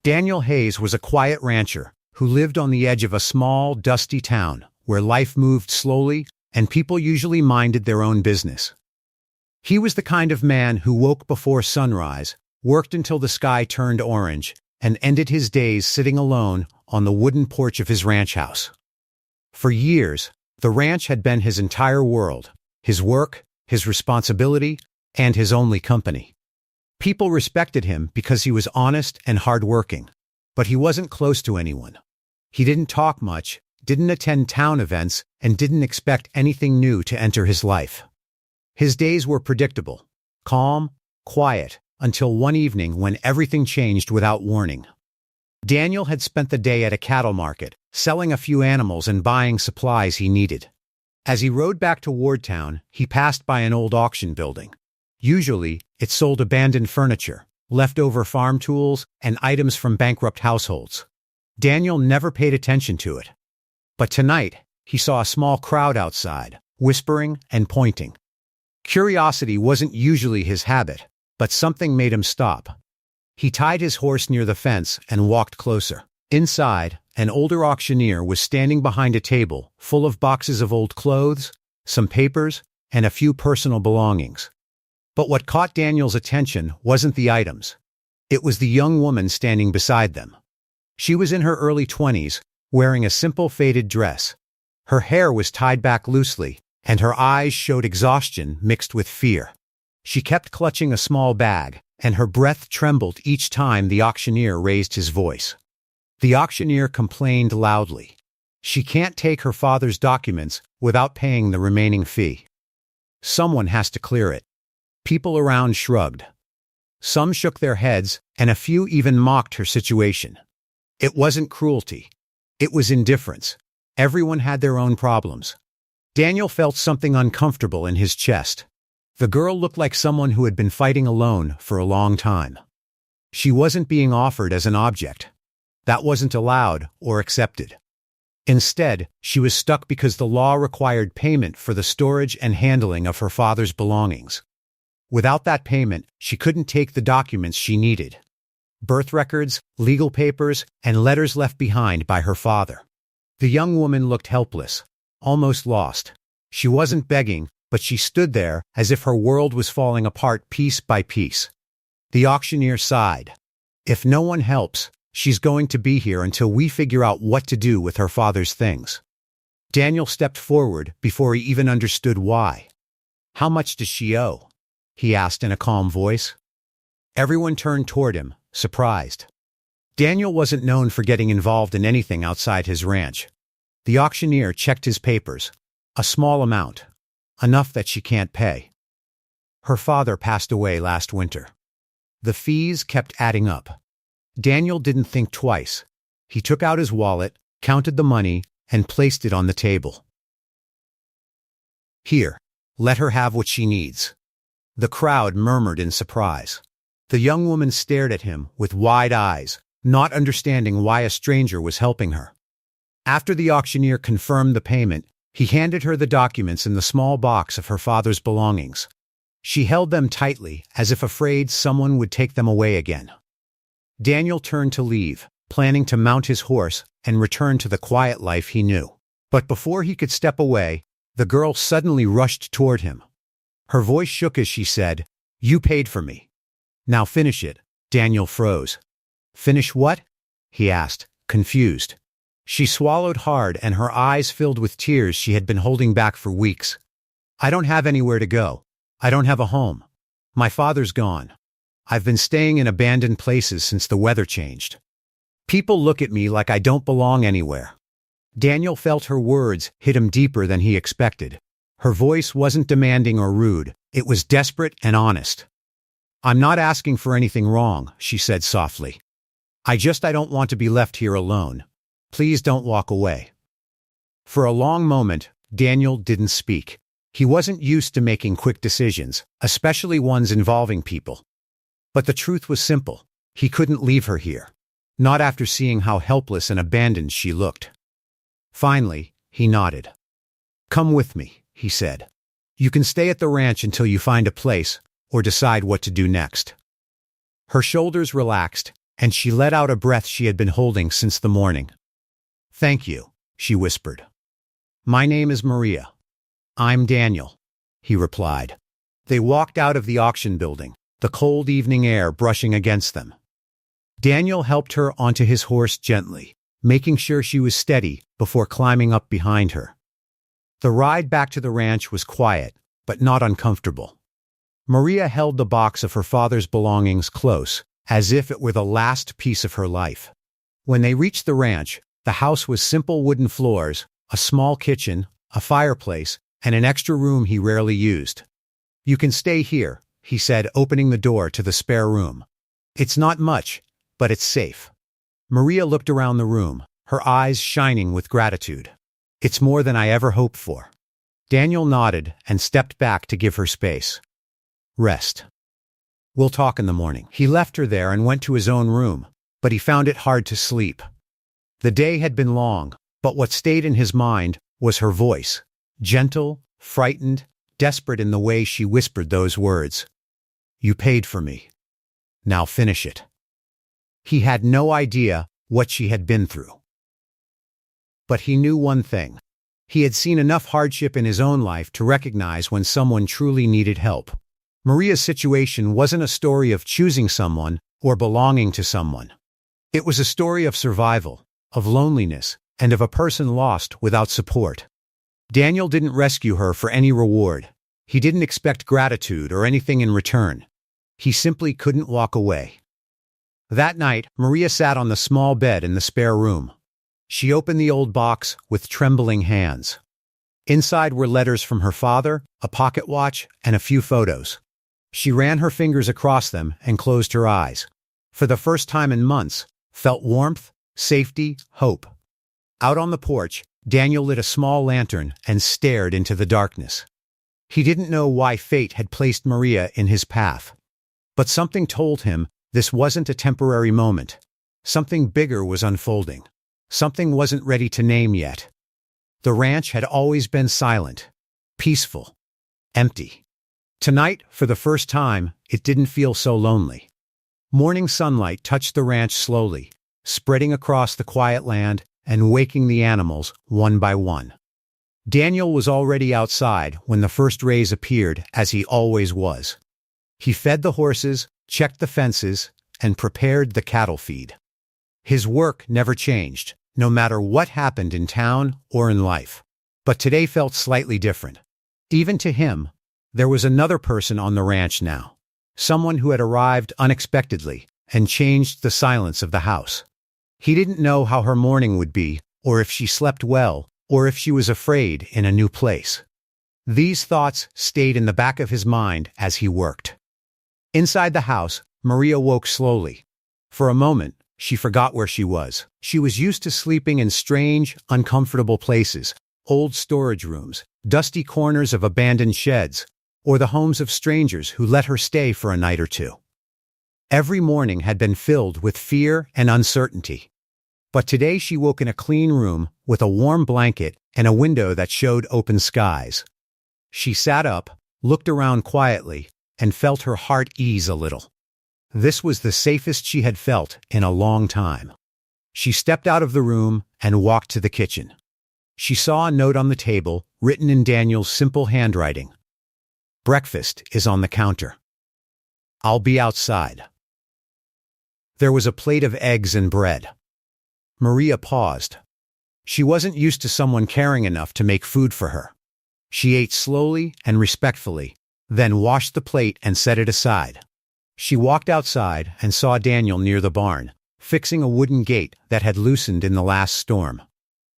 Daniel Hayes was a quiet rancher who lived on the edge of a small, dusty town where life moved slowly and people usually minded their own business. He was the kind of man who woke before sunrise, worked until the sky turned orange, and ended his days sitting alone on the wooden porch of his ranch house. For years, the ranch had been his entire world, his work, his responsibility, and his only company. People respected him because he was honest and hardworking, but he wasn't close to anyone. He didn't talk much, didn't attend town events, and didn't expect anything new to enter his life. His days were predictable, calm, quiet, until one evening when everything changed without warning. Daniel had spent the day at a cattle market, selling a few animals and buying supplies he needed. As he rode back to Wardtown, he passed by an old auction building. Usually, it sold abandoned furniture, leftover farm tools, and items from bankrupt households. Daniel never paid attention to it. But tonight, he saw a small crowd outside, whispering and pointing. Curiosity wasn't usually his habit, but something made him stop. He tied his horse near the fence and walked closer. Inside, an older auctioneer was standing behind a table full of boxes of old clothes, some papers, and a few personal belongings. But what caught Daniel's attention wasn't the items. It was the young woman standing beside them. She was in her early 20s, wearing a simple faded dress. Her hair was tied back loosely, and her eyes showed exhaustion mixed with fear. She kept clutching a small bag, and her breath trembled each time the auctioneer raised his voice. The auctioneer complained loudly. She can't take her father's documents without paying the remaining fee. Someone has to clear it. People around shrugged. Some shook their heads, and a few even mocked her situation. It wasn't cruelty. It was indifference. Everyone had their own problems. Daniel felt something uncomfortable in his chest. The girl looked like someone who had been fighting alone for a long time. She wasn't being offered as an object. That wasn't allowed or accepted. Instead, she was stuck because the law required payment for the storage and handling of her father's belongings. Without that payment, she couldn't take the documents she needed. Birth records, legal papers, and letters left behind by her father. The young woman looked helpless, almost lost. She wasn't begging, but she stood there as if her world was falling apart piece by piece. The auctioneer sighed. If no one helps, she's going to be here until we figure out what to do with her father's things. Daniel stepped forward before he even understood why. How much does she owe? He asked in a calm voice. Everyone turned toward him, surprised. Daniel wasn't known for getting involved in anything outside his ranch. The auctioneer checked his papers. A small amount. Enough that she can't pay. Her father passed away last winter. The fees kept adding up. Daniel didn't think twice. He took out his wallet, counted the money, and placed it on the table. Here, let her have what she needs. The crowd murmured in surprise. The young woman stared at him with wide eyes, not understanding why a stranger was helping her. After the auctioneer confirmed the payment, he handed her the documents in the small box of her father's belongings. She held them tightly, as if afraid someone would take them away again. Daniel turned to leave, planning to mount his horse and return to the quiet life he knew. But before he could step away, the girl suddenly rushed toward him. Her voice shook as she said, "You paid for me. Now finish it." Daniel froze. "Finish what?" he asked, confused. She swallowed hard and her eyes filled with tears she had been holding back for weeks. "I don't have anywhere to go. I don't have a home. My father's gone. I've been staying in abandoned places since the weather changed. People look at me like I don't belong anywhere." Daniel felt her words hit him deeper than he expected. Her voice wasn't demanding or rude. It was desperate and honest. "I'm not asking for anything wrong," she said softly. I don't want to be left here alone. Please don't walk away." For a long moment, Daniel didn't speak. He wasn't used to making quick decisions, especially ones involving people. But the truth was simple. He couldn't leave her here. Not after seeing how helpless and abandoned she looked. Finally, he nodded. "Come with me," he said. "You can stay at the ranch until you find a place or decide what to do next." Her shoulders relaxed, and she let out a breath she had been holding since the morning. "Thank you," she whispered. "My name is Maria." "I'm Daniel," he replied. They walked out of the auction building, the cold evening air brushing against them. Daniel helped her onto his horse gently, making sure she was steady before climbing up behind her. The ride back to the ranch was quiet, but not uncomfortable. Maria held the box of her father's belongings close, as if it were the last piece of her life. When they reached the ranch, the house was simple wooden floors, a small kitchen, a fireplace, and an extra room he rarely used. "You can stay here," he said, opening the door to the spare room. "It's not much, but it's safe." Maria looked around the room, her eyes shining with gratitude. "It's more than I ever hoped for." Daniel nodded and stepped back to give her space. "Rest. We'll talk in the morning." He left her there and went to his own room, but he found it hard to sleep. The day had been long, but what stayed in his mind was her voice, gentle, frightened, desperate in the way she whispered those words. "You paid for me. Now finish it." He had no idea what she had been through. But he knew one thing. He had seen enough hardship in his own life to recognize when someone truly needed help. Maria's situation wasn't a story of choosing someone or belonging to someone. It was a story of survival, of loneliness, and of a person lost without support. Daniel didn't rescue her for any reward. He didn't expect gratitude or anything in return. He simply couldn't walk away. That night, Maria sat on the small bed in the spare room. She opened the old box with trembling hands. Inside were letters from her father, a pocket watch, and a few photos. She ran her fingers across them and closed her eyes. For the first time in months, felt warmth, safety, hope. Out on the porch, Daniel lit a small lantern and stared into the darkness. He didn't know why fate had placed Maria in his path. But something told him this wasn't a temporary moment. Something bigger was unfolding. Something wasn't ready to name yet. The ranch had always been silent, peaceful, empty. Tonight, for the first time, it didn't feel so lonely. Morning sunlight touched the ranch slowly, spreading across the quiet land and waking the animals one by one. Daniel was already outside when the first rays appeared, as he always was. He fed the horses, checked the fences, and prepared the cattle feed. His work never changed, no matter what happened in town or in life. But today felt slightly different. Even to him, there was another person on the ranch now. Someone who had arrived unexpectedly and changed the silence of the house. He didn't know how her morning would be, or if she slept well, or if she was afraid in a new place. These thoughts stayed in the back of his mind as he worked. Inside the house, Maria woke slowly. For a moment, she forgot where she was. She was used to sleeping in strange, uncomfortable places, old storage rooms, dusty corners of abandoned sheds, or the homes of strangers who let her stay for a night or two. Every morning had been filled with fear and uncertainty. But today she woke in a clean room with a warm blanket and a window that showed open skies. She sat up, looked around quietly, and felt her heart ease a little. This was the safest she had felt in a long time. She stepped out of the room and walked to the kitchen. She saw a note on the table, written in Daniel's simple handwriting. "Breakfast is on the counter. I'll be outside." There was a plate of eggs and bread. Maria paused. She wasn't used to someone caring enough to make food for her. She ate slowly and respectfully, then washed the plate and set it aside. She walked outside and saw Daniel near the barn, fixing a wooden gate that had loosened in the last storm.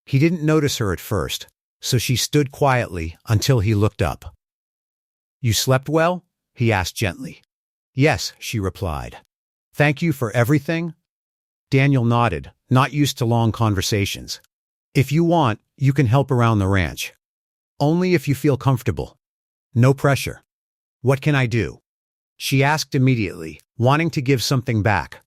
He didn't notice her at first, so she stood quietly until he looked up. "You slept well?" he asked gently. "Yes," she replied. "Thank you for everything?" Daniel nodded, not used to long conversations. "If you want, you can help around the ranch. Only if you feel comfortable. No pressure." "What can I do?" she asked immediately, wanting to give something back.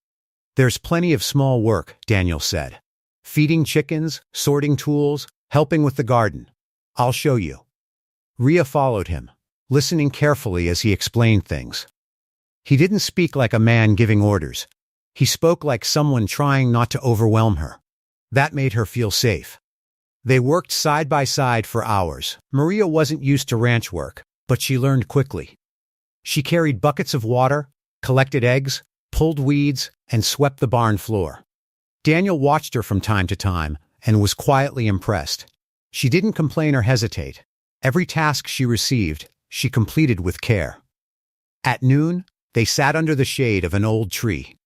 "There's plenty of small work," Daniel said. "Feeding chickens, sorting tools, helping with the garden. I'll show you." Rhea followed him, listening carefully as he explained things. He didn't speak like a man giving orders. He spoke like someone trying not to overwhelm her. That made her feel safe. They worked side by side for hours. Maria wasn't used to ranch work, but she learned quickly. She carried buckets of water, collected eggs, pulled weeds, and swept the barn floor. Daniel watched her from time to time and was quietly impressed. She didn't complain or hesitate. Every task she received, she completed with care. At noon, they sat under the shade of an old tree.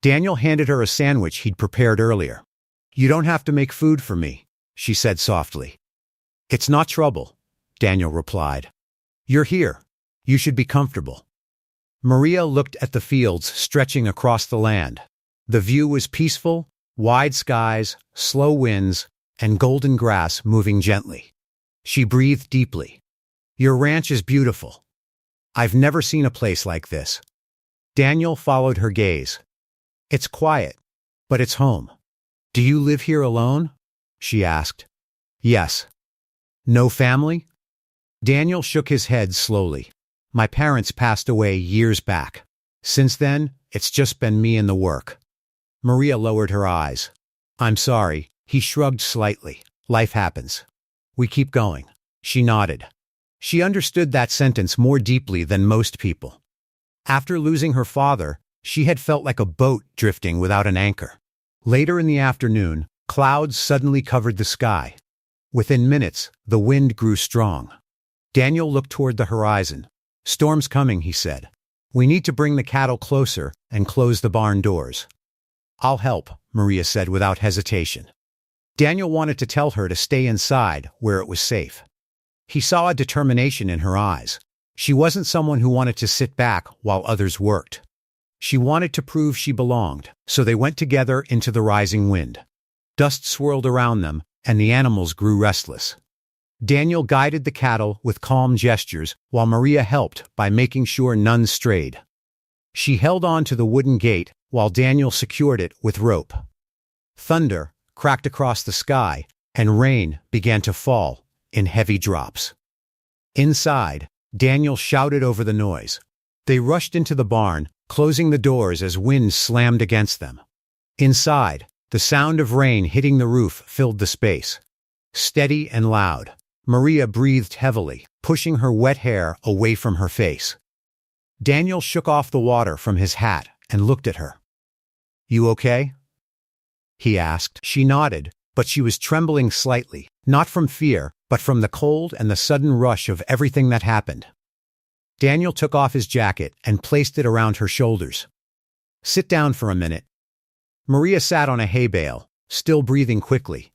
Daniel handed her a sandwich he'd prepared earlier. "You don't have to make food for me," she said softly. "It's not trouble," Daniel replied. "You're here. You should be comfortable." Maria looked at the fields stretching across the land. The view was peaceful, wide skies, slow winds, and golden grass moving gently. She breathed deeply. "Your ranch is beautiful. I've never seen a place like this." Daniel followed her gaze. "It's quiet, but it's home." "Do you live here alone?" she asked. "Yes." "No family?" Daniel shook his head slowly. "My parents passed away years back. Since then, it's just been me and the work." Maria lowered her eyes. "I'm sorry." He shrugged slightly. "Life happens. We keep going." She nodded. She understood that sentence more deeply than most people. After losing her father, she had felt like a boat drifting without an anchor. Later in the afternoon, clouds suddenly covered the sky. Within minutes, the wind grew strong. Daniel looked toward the horizon. "Storm's coming," he said. "We need to bring the cattle closer and close the barn doors." "I'll help," Maria said without hesitation. Daniel wanted to tell her to stay inside where it was safe. He saw a determination in her eyes. She wasn't someone who wanted to sit back while others worked. She wanted to prove she belonged, so they went together into the rising wind. Dust swirled around them, and the animals grew restless. Daniel guided the cattle with calm gestures, while Maria helped by making sure none strayed. She held on to the wooden gate while Daniel secured it with rope. Thunder cracked across the sky, and rain began to fall in heavy drops. Inside, Daniel shouted over the noise. They rushed into the barn, closing the doors as wind slammed against them. Inside, the sound of rain hitting the roof filled the space. Steady and loud, Maria breathed heavily, pushing her wet hair away from her face. Daniel shook off the water from his hat and looked at her. "You okay?" he asked. She nodded, but she was trembling slightly, not from fear, but from the cold and the sudden rush of everything that happened. Daniel took off his jacket and placed it around her shoulders. "Sit down for a minute." Maria sat on a hay bale, still breathing quickly.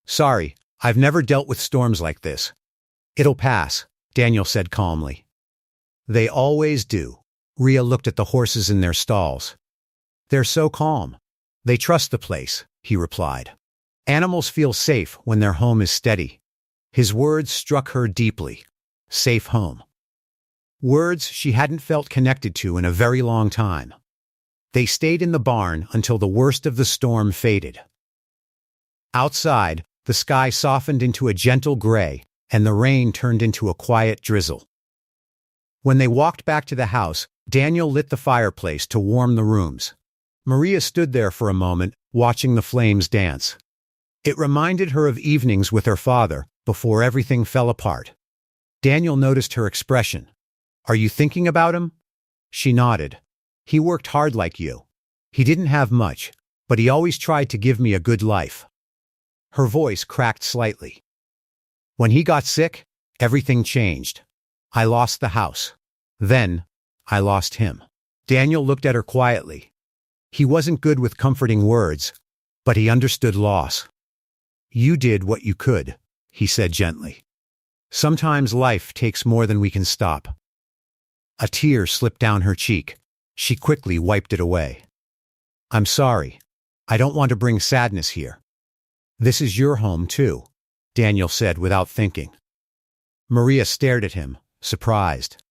"Sorry, I've never dealt with storms like this." "It'll pass," Daniel said calmly. "They always do." Rhea looked at the horses in their stalls. "They're so calm. They trust the place," he replied. "Animals feel safe when their home is steady." His words struck her deeply. Safe home. Words she hadn't felt connected to in a very long time. They stayed in the barn until the worst of the storm faded. Outside, the sky softened into a gentle gray, and the rain turned into a quiet drizzle. When they walked back to the house, Daniel lit the fireplace to warm the rooms. Maria stood there for a moment, watching the flames dance. It reminded her of evenings with her father, before everything fell apart. Daniel noticed her expression. "Are you thinking about him?" She nodded. "He worked hard like you. He didn't have much, but he always tried to give me a good life." Her voice cracked slightly. "When he got sick, everything changed. I lost the house. Then, I lost him." Daniel looked at her quietly. He wasn't good with comforting words, but he understood loss. "You did what you could," he said gently. "Sometimes life takes more than we can stop." A tear slipped down her cheek. She quickly wiped it away. "I'm sorry. I don't want to bring sadness here." "This is your home, too," Daniel said without thinking. Maria stared at him, surprised.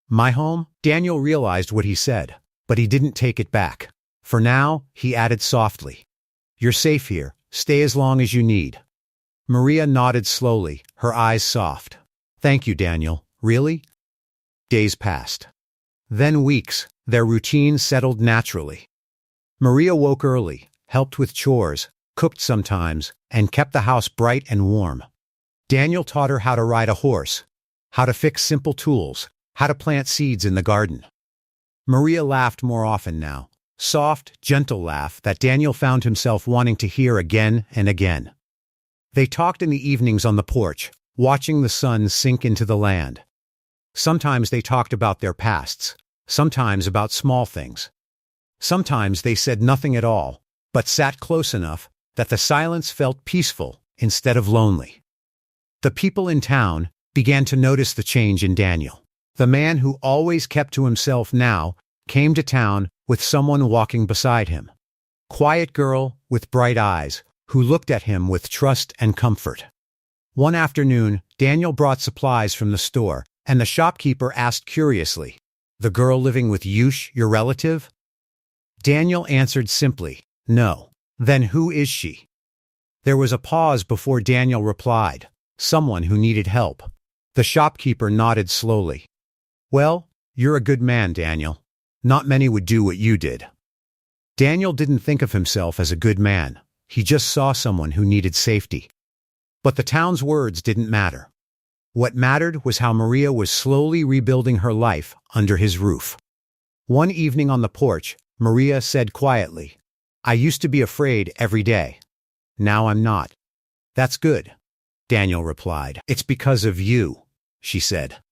"My home?" Daniel realized what he said, but he didn't take it back. "For now," he added softly. "You're safe here. Stay as long as you need." Maria nodded slowly, her eyes soft. "Thank you, Daniel. Really?" Days passed. Then weeks, their routine settled naturally. Maria woke early, helped with chores, cooked sometimes, and kept the house bright and warm. Daniel taught her how to ride a horse, how to fix simple tools, how to plant seeds in the garden. Maria laughed more often now, soft, gentle laugh that Daniel found himself wanting to hear again and again. They talked in the evenings on the porch, watching the sun sink into the land. Sometimes they talked about their pasts, sometimes about small things. Sometimes they said nothing at all, but sat close enough that the silence felt peaceful instead of lonely. The people in town began to notice the change in Daniel. The man who always kept to himself now came to town with someone walking beside him. Quiet girl with bright eyes who looked at him with trust and comfort. One afternoon, Daniel brought supplies from the store, and the shopkeeper asked curiously, "The girl living with Yush, your relative?" Daniel answered simply, "No." "Then who is she?" There was a pause before Daniel replied, "Someone who needed help." The shopkeeper nodded slowly. "Well, you're a good man, Daniel. Not many would do what you did." Daniel didn't think of himself as a good man. He just saw someone who needed safety. But the town's words didn't matter. What mattered was how Maria was slowly rebuilding her life under his roof. One evening on the porch, Maria said quietly, "I used to be afraid every day. Now I'm not." "That's good," Daniel replied. "It's because of you," she said.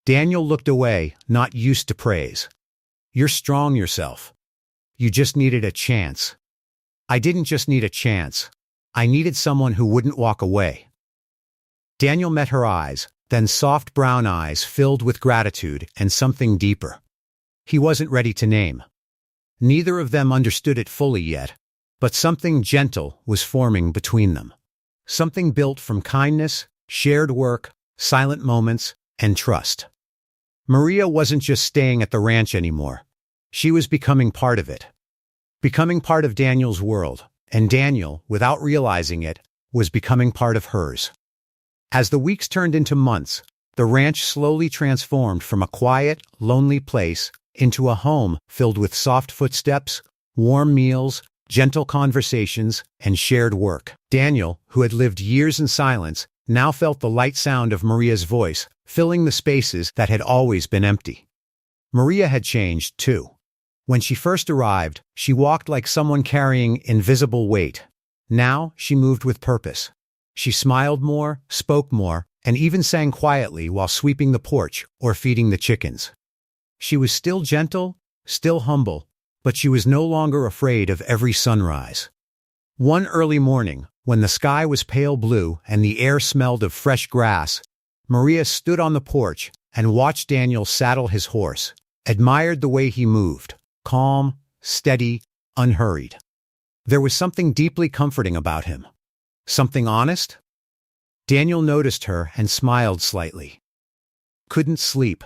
Daniel looked away, not used to praise. "You're strong yourself. You just needed a chance." "I didn't just need a chance. I needed someone who wouldn't walk away." Daniel met her eyes, then soft brown eyes filled with gratitude and something deeper. He wasn't ready to name. Neither of them understood it fully yet, but something gentle was forming between them. Something built from kindness, shared work, silent moments, and trust. Maria wasn't just staying at the ranch anymore. She was becoming part of it. Becoming part of Daniel's world, and Daniel, without realizing it, was becoming part of hers. As the weeks turned into months, the ranch slowly transformed from a quiet, lonely place into a home filled with soft footsteps, warm meals, gentle conversations, and shared work. Daniel, who had lived years in silence, now felt the light sound of Maria's voice, filling the spaces that had always been empty. Maria had changed, too. When she first arrived, she walked like someone carrying invisible weight. Now she moved with purpose. She smiled more, spoke more, and even sang quietly while sweeping the porch or feeding the chickens. She was still gentle, still humble, but she was no longer afraid of every sunrise. One early morning, when the sky was pale blue and the air smelled of fresh grass, Maria stood on the porch and watched Daniel saddle his horse, admired the way he moved, calm, steady, unhurried. There was something deeply comforting about him. Something honest? Daniel noticed her and smiled slightly. "Couldn't sleep."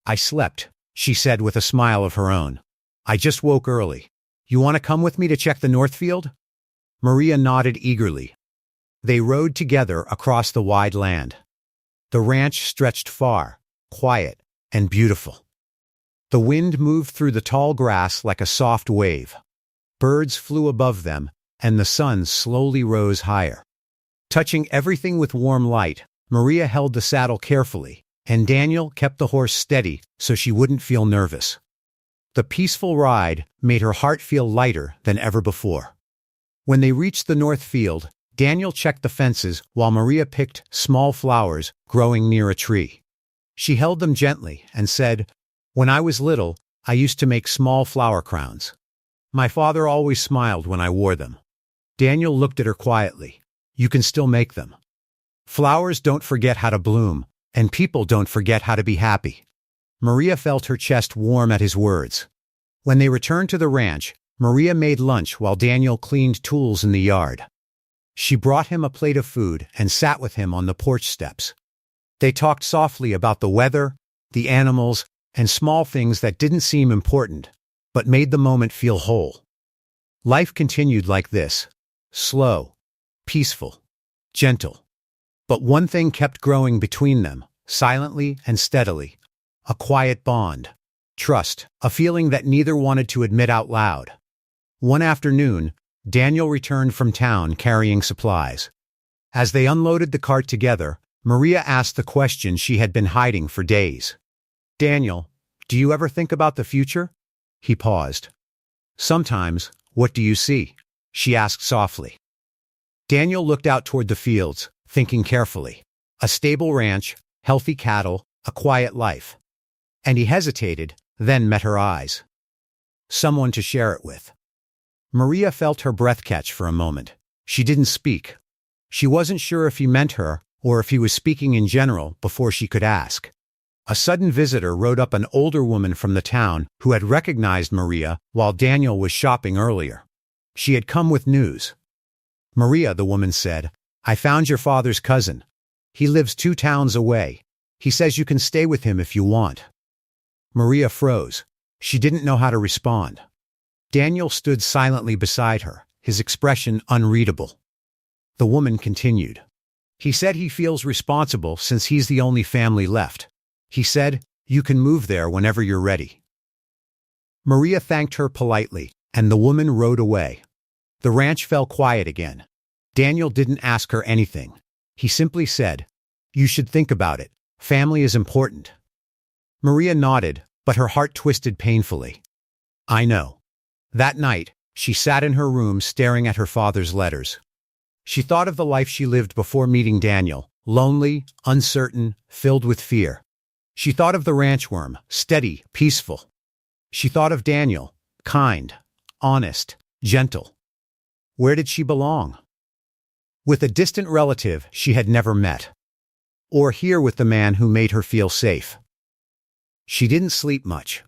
"I slept," she said with a smile of her own. "I just woke early. You want to come with me to check the Northfield?" Maria nodded eagerly. They rode together across the wide land. The ranch stretched far, quiet, and beautiful. The wind moved through the tall grass like a soft wave. Birds flew above them, and the sun slowly rose higher. Touching everything with warm light, Maria held the saddle carefully, and Daniel kept the horse steady so she wouldn't feel nervous. The peaceful ride made her heart feel lighter than ever before. When they reached the North Field, Daniel checked the fences while Maria picked small flowers growing near a tree. She held them gently and said, "When I was little, I used to make small flower crowns. My father always smiled when I wore them." Daniel looked at her quietly. "You can still make them. Flowers don't forget how to bloom, and people don't forget how to be happy." Maria felt her chest warm at his words. When they returned to the ranch, Maria made lunch while Daniel cleaned tools in the yard. She brought him a plate of food and sat with him on the porch steps. They talked softly about the weather, the animals, and small things that didn't seem important, but made the moment feel whole. Life continued like this, slow, peaceful, gentle. But one thing kept growing between them, silently and steadily. A quiet bond, trust, a feeling that neither wanted to admit out loud. One afternoon, Daniel returned from town carrying supplies. As they unloaded the cart together, Maria asked the question she had been hiding for days. "Daniel, do you ever think about the future?" He paused. "Sometimes. What do you see?" she asked softly. Daniel looked out toward the fields, thinking carefully. A stable ranch, healthy cattle, a quiet life. And he hesitated, then met her eyes. Someone to share it with. Maria felt her breath catch for a moment. She didn't speak. She wasn't sure if he meant her or if he was speaking in general before she could ask. A sudden visitor rode up, an older woman from the town who had recognized Maria while Daniel was shopping earlier. She had come with news. "Maria," the woman said, "I found your father's cousin. He lives 2 towns away. He says you can stay with him if you want." Maria froze. She didn't know how to respond. Daniel stood silently beside her, his expression unreadable. The woman continued. "He said he feels responsible since he's the only family left. He said, you can move there whenever you're ready." Maria thanked her politely, and the woman rode away. The ranch fell quiet again. Daniel didn't ask her anything. He simply said, "You should think about it. Family is important." Maria nodded, but her heart twisted painfully. "I know." That night, she sat in her room staring at her father's letters. She thought of the life she lived before meeting Daniel, lonely, uncertain, filled with fear. She thought of the ranchworm, steady, peaceful. She thought of Daniel, kind, honest, gentle. Where did she belong? With a distant relative she had never met. Or here with the man who made her feel safe. She didn't sleep much.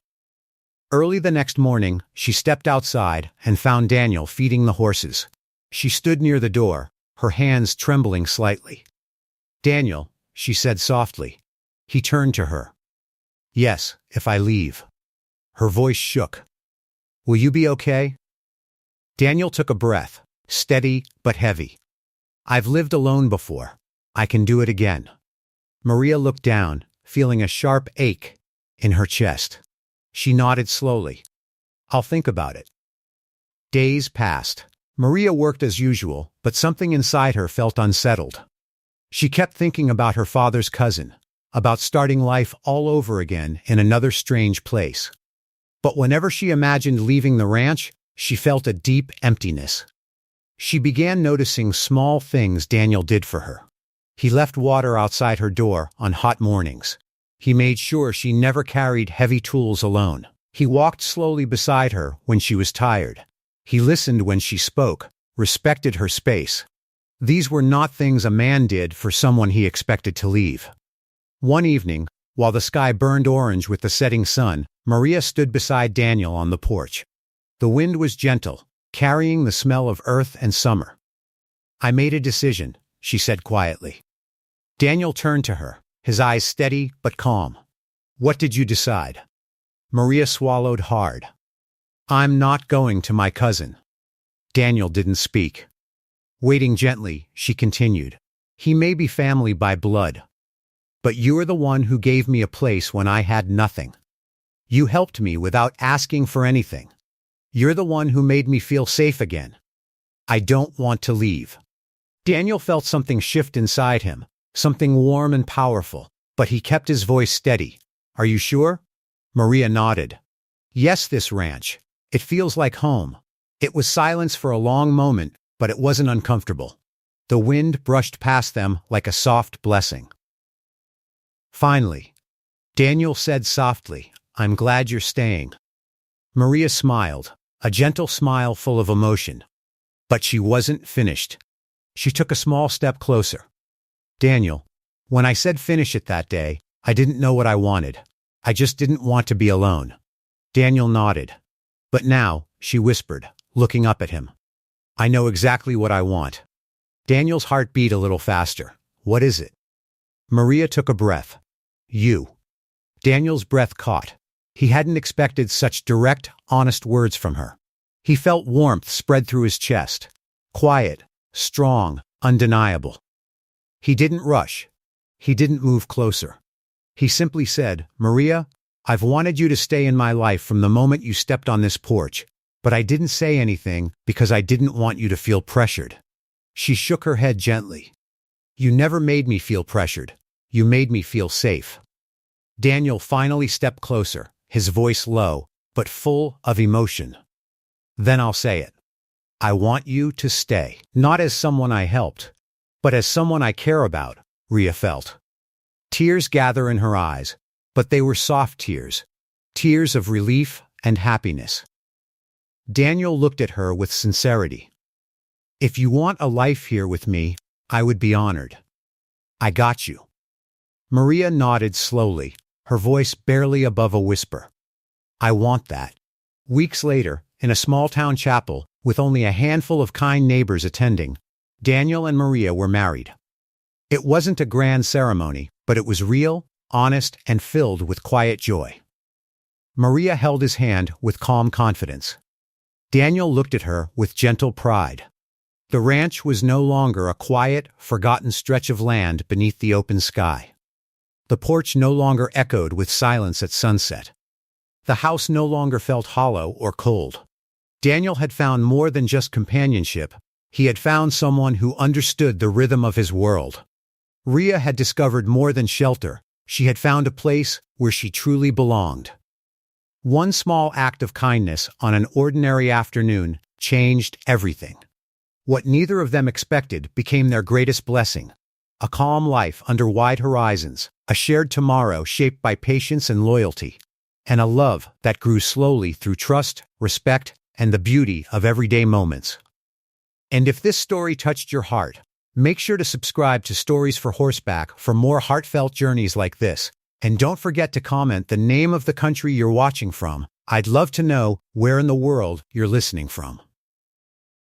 Early the next morning, she stepped outside and found Daniel feeding the horses. She stood near the door, her hands trembling slightly. "Daniel," she said softly. He turned to her. "Yes, if I leave." Her voice shook. "Will you be okay?" Daniel took a breath, steady but heavy. "I've lived alone before. I can do it again." Maria looked down, feeling a sharp ache in her chest. She nodded slowly. "I'll think about it." Days passed. Maria worked as usual, but something inside her felt unsettled. She kept thinking about her father's cousin, about starting life all over again in another strange place. But whenever she imagined leaving the ranch, she felt a deep emptiness. She began noticing small things Daniel did for her. He left water outside her door on hot mornings. He made sure she never carried heavy tools alone. He walked slowly beside her when she was tired. He listened when she spoke, respected her space. These were not things a man did for someone he expected to leave. One evening, while the sky burned orange with the setting sun, Maria stood beside Daniel on the porch. The wind was gentle, carrying the smell of earth and summer. "I made a decision," she said quietly. Daniel turned to her, his eyes steady but calm. "What did you decide?" Maria swallowed hard. "I'm not going to my cousin." Daniel didn't speak. Waiting gently, she continued. "He may be family by blood, but you're the one who gave me a place when I had nothing. You helped me without asking for anything. You're the one who made me feel safe again. I don't want to leave." Daniel felt something shift inside him, something warm and powerful, but he kept his voice steady. "Are you sure?" Maria nodded. "Yes, this ranch. It feels like home." It was silence for a long moment, but it wasn't uncomfortable. The wind brushed past them like a soft blessing. Finally, Daniel said softly, "I'm glad you're staying." Maria smiled, a gentle smile full of emotion. But she wasn't finished. She took a small step closer. "Daniel, when I said finish it that day, I didn't know what I wanted. I just didn't want to be alone." Daniel nodded. "But now," she whispered, looking up at him, "I know exactly what I want." Daniel's heart beat a little faster. "What is it?" Maria took a breath. "You." Daniel's breath caught. He hadn't expected such direct, honest words from her. He felt warmth spread through his chest. Quiet, strong, undeniable. He didn't rush. He didn't move closer. He simply said, "Maria, I've wanted you to stay in my life from the moment you stepped on this porch. But I didn't say anything because I didn't want you to feel pressured. She shook her head gently. You never made me feel pressured. You made me feel safe. Daniel finally stepped closer, his voice low, but full of emotion. Then I'll say it. I want you to stay. Not as someone I helped, but as someone I care about, Rhea felt. Tears gather in her eyes, but they were soft tears. Tears of relief and happiness. Daniel looked at her with sincerity. If you want a life here with me, I would be honored. I got you. Maria nodded slowly, her voice barely above a whisper. I want that. Weeks later, in a small-town chapel, with only a handful of kind neighbors attending, Daniel and Maria were married. It wasn't a grand ceremony, but it was real, honest, and filled with quiet joy. Maria held his hand with calm confidence. Daniel looked at her with gentle pride. The ranch was no longer a quiet, forgotten stretch of land beneath the open sky. The porch no longer echoed with silence at sunset. The house no longer felt hollow or cold. Daniel had found more than just companionship. He had found someone who understood the rhythm of his world. Rhea had discovered more than shelter. She had found a place where she truly belonged. One small act of kindness on an ordinary afternoon changed everything. What neither of them expected became their greatest blessing. A calm life under wide horizons, a shared tomorrow shaped by patience and loyalty, and a love that grew slowly through trust, respect, and the beauty of everyday moments. And if this story touched your heart, make sure to subscribe to Stories for Horseback for more heartfelt journeys like this. And don't forget to comment the name of the country you're watching from. I'd love to know where in the world you're listening from.